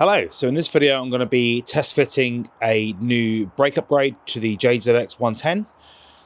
Hello, so in this video I'm going to be test fitting a new brake upgrade to the JZX110.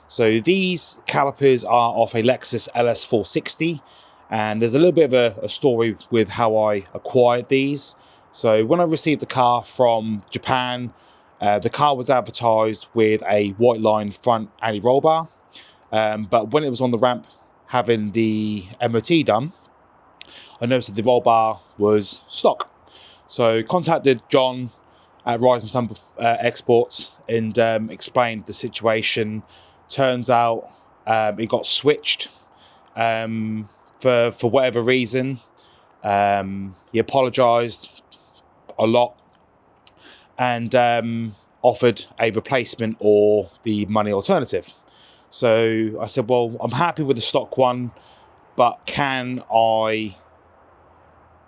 So these calipers are off a Lexus LS460, and there's a little bit of a story with how I acquired these. So when I received the car from Japan, the car was advertised with a white line front anti-roll bar, but when it was on the ramp having the MOT done, I noticed that the roll bar was stock. So contacted John at Rise and Sun Exports and explained the situation. Turns out it got switched for whatever reason. He apologised a lot and offered a replacement or the money alternative. So I said, well, I'm happy with the stock one, but can I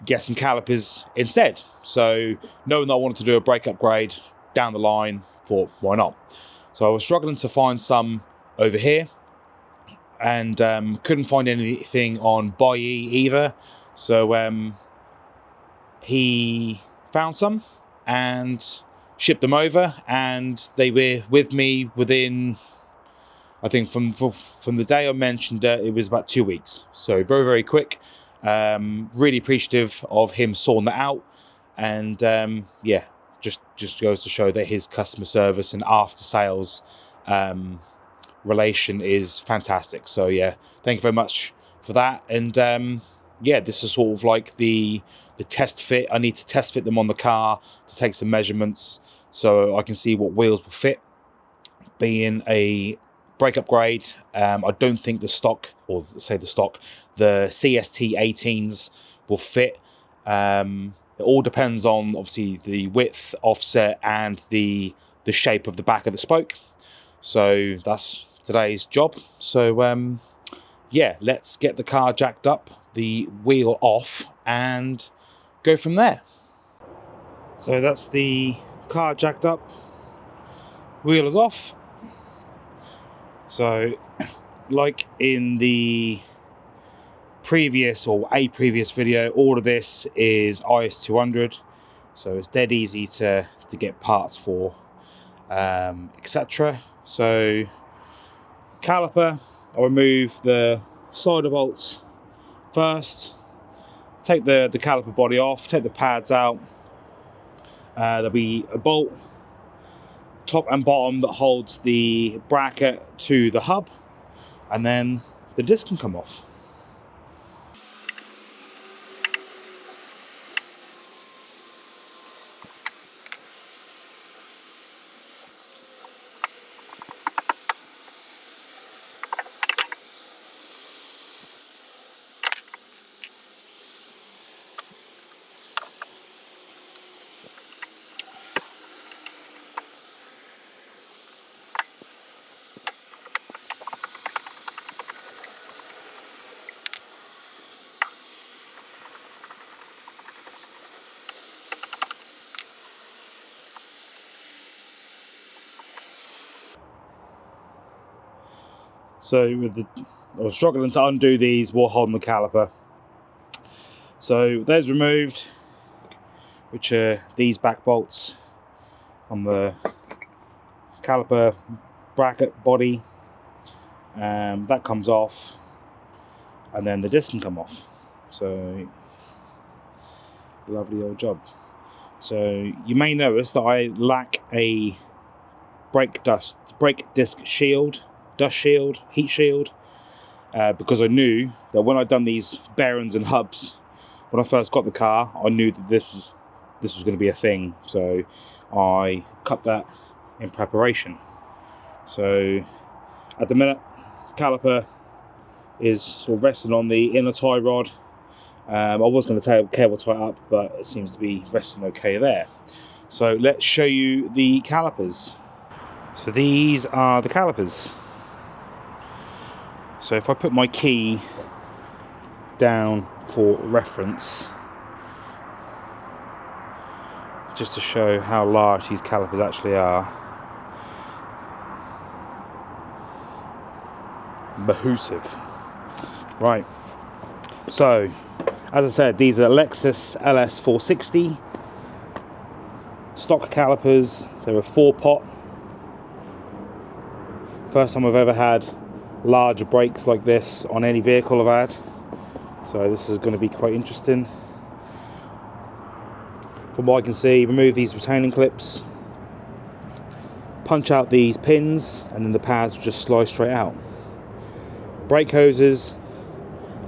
get some calipers instead? So knowing that I wanted to do a brake upgrade down the line, thought, why not? So I was struggling to find some over here and couldn't find anything on Buy either. So he found some and shipped them over, and they were with me within, I think from the day I mentioned it was about 2 weeks. So very, very quick. Really appreciative of him sorting that out, and yeah, just goes to show that his customer service and after sales relation is fantastic. So yeah, thank you very much for that. And yeah, this is sort of like the test fit. I need to test fit them on the car to take some measurements so I can see what wheels will fit. Being a brake upgrade, I don't think the stock, or say the stock, the CST 18s will fit. It all depends on obviously the width, offset, and the shape of the back of the spoke. So that's today's job. So yeah, let's get the car jacked up, the wheel off, and go from there. So that's the car jacked up, wheel is off. So like in the previous or a previous video, all of this is IS200, so it's dead easy to get parts for, etc. So caliper, I'll remove the solder bolts first, take the caliper body off, take the pads out. There'll be a bolt top and bottom that holds the bracket to the hub, and then the disc can come off. So I was struggling to undo these while holding the caliper. So there's removed, which are these back bolts on the caliper bracket body. That comes off, and then the disc can come off. So lovely old job. So you may notice that I lack a brake disc shield, dust shield, heat shield, because I knew that when I'd done these bearings and hubs when I first got the car, I knew that this was going to be a thing. So I cut that in preparation. So at the minute, caliper is sort of resting on the inner tie rod. I was going to cable tie it up, but it seems to be resting okay there. So let's show you the calipers. So these are the calipers. So if I put my key down for reference, just to show how large these calipers actually are. Massive. Right. So, as I said, these are Lexus LS460. stock calipers. They're a 4-pot. First time I've ever had larger brakes like this on any vehicle I've had, so this is going to be quite interesting. From what I can see, remove these retaining clips, punch out these pins, and then the pads just slide straight out. Brake hoses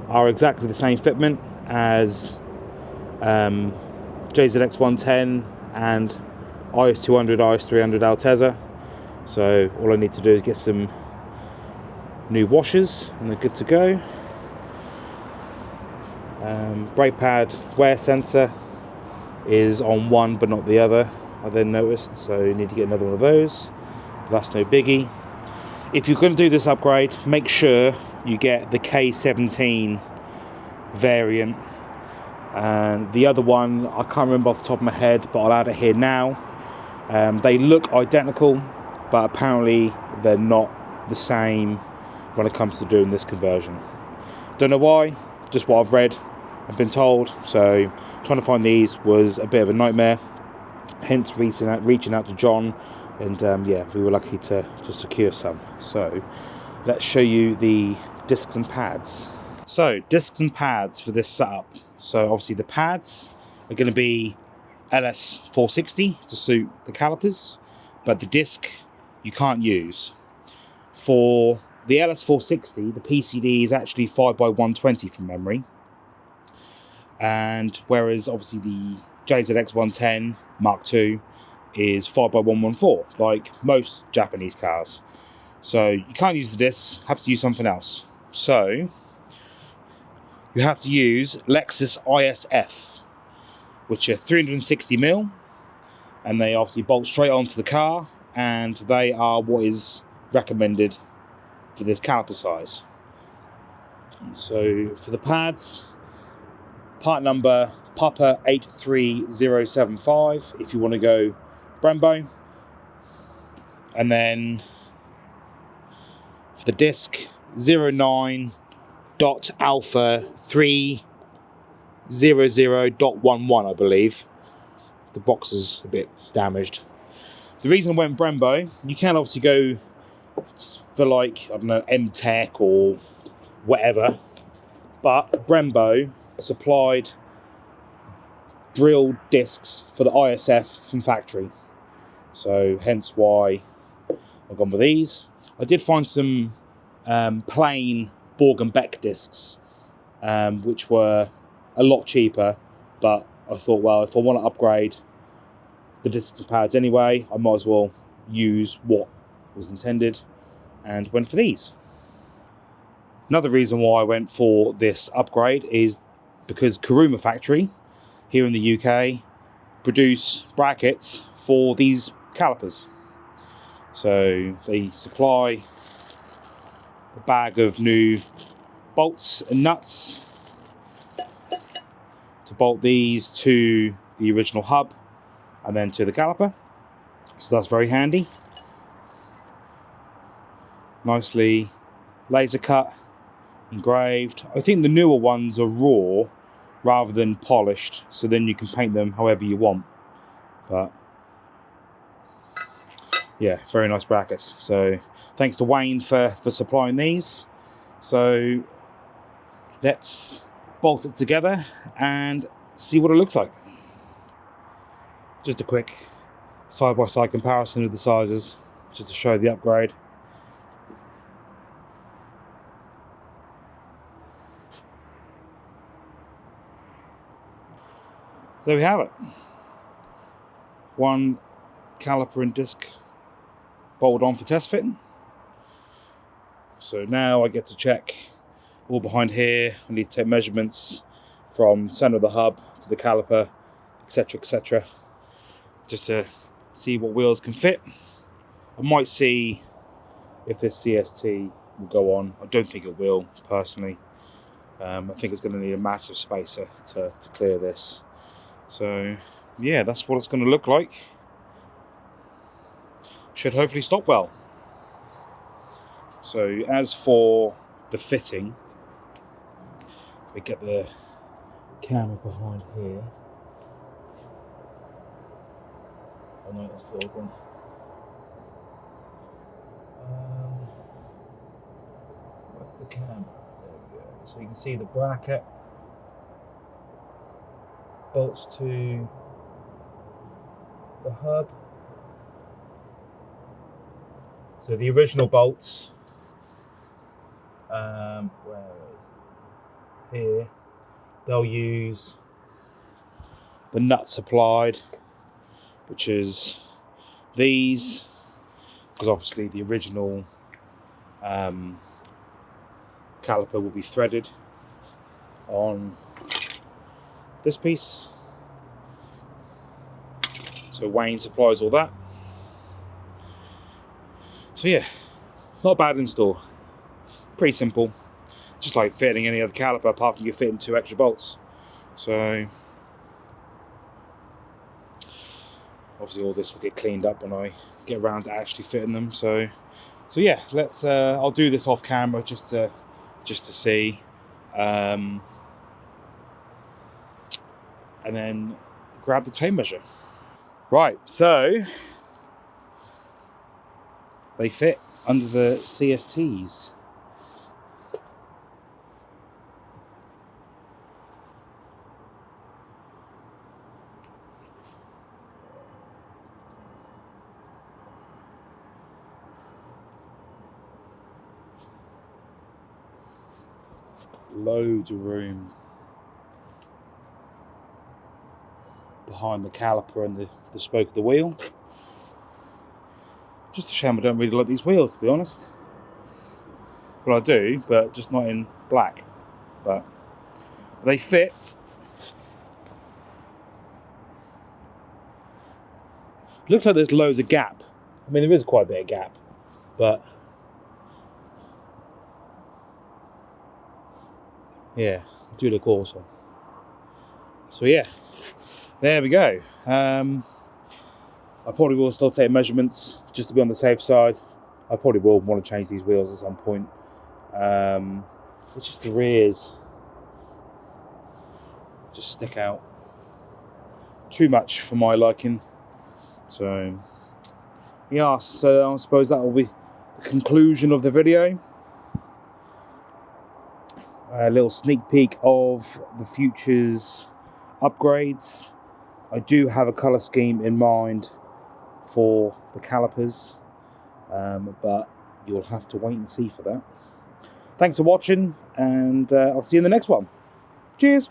are exactly the same fitment as JZX110 and IS200, IS300 Altezza. So all I need to do is get some new washers and they're good to go. Brake pad wear sensor is on one but not the other, I then noticed, so you need to get another one of those, but that's no biggie. If you're going to do this upgrade, make sure you get the K17 variant, and the other one I can't remember off the top of my head, but I'll add it here now. They look identical, but apparently they're not the same when it comes to doing this conversion. Don't know why, just what I've read and been told, so trying to find these was a bit of a nightmare, hence reaching out to John, and yeah, we were lucky to secure some. So let's show you the discs and pads. So discs and pads for this setup. So obviously the pads are going to be LS460 to suit the calipers, but the disc you can't use. For the LS460, the PCD is actually 5x120 from memory, and whereas obviously the JZX110 Mark II is 5x114, like most Japanese cars. So you can't use the discs, have to use something else. So you have to use Lexus ISF, which are 360mm, and they obviously bolt straight onto the car, and they are what is recommended for this caliper size. So for the pads, part number Papa 83075 if you want to go Brembo, and then for the disc 09.alpha300.11, I believe. The box is a bit damaged. The reason I went Brembo, you can obviously go for like, I don't know, M-Tech or whatever, but Brembo supplied drilled discs for the ISF from factory, so hence why I've gone with these. I did find some plain Borg and Beck discs, which were a lot cheaper, but I thought, well, if I want to upgrade the discs and pads anyway, I might as well use what was intended, and went for these. Another reason why I went for this upgrade is because Kuruma factory here in the UK produce brackets for these calipers. So they supply a bag of new bolts and nuts to bolt these to the original hub and then to the caliper. So that's very handy. Nicely laser cut, engraved. I think the newer ones are raw rather than polished, so then you can paint them however you want. But yeah, very nice brackets. So thanks to Wayne for supplying these. So let's bolt it together and see what it looks like. Just a quick side-by-side comparison of the sizes, just to show the upgrade. So there we have it. One caliper and disc bolted on for test fitting. So now I get to check all behind here. I need to take measurements from the center of the hub to the caliper, etc., just to see what wheels can fit. I might see if this CST will go on. I don't think it will, personally. I think it's going to need a massive spacer to clear this. So yeah, that's what it's going to look like. Should hopefully stop well. So as for the fitting, if we get the camera behind here, Oh no, that's the old one. Where's the camera? There we go. So you can see the bracket bolts to the hub. So the original bolts, where is it? Here, they'll use the nut supplied, which is these, because obviously the original caliper will be threaded on this piece. So Wayne supplies all that. So yeah, not a bad install. Pretty simple. Just like fitting any other caliper, apart from you fitting 2 extra bolts. So obviously all this will get cleaned up when I get around to actually fitting them. So yeah, let's. I'll do this off camera just to see, and then grab the tape measure. Right, so they fit under the CSTs. Loads of room behind the caliper and the spoke of the wheel. Just a shame I don't really like these wheels, to be honest. Well, I do, but just not in black. But they fit. Looks like there's loads of gap. I mean, there is quite a bit of gap, but yeah, do look awesome. So yeah, there we go. I probably will still take measurements just to be on the safe side. I probably will want to change these wheels at some point. It's just the rears just stick out too much for my liking. So yeah, so I suppose that will be the conclusion of the video. A little sneak peek of the future's upgrades. I do have a colour scheme in mind for the calipers, but you'll have to wait and see for that. Thanks for watching, and I'll see you in the next one. Cheers.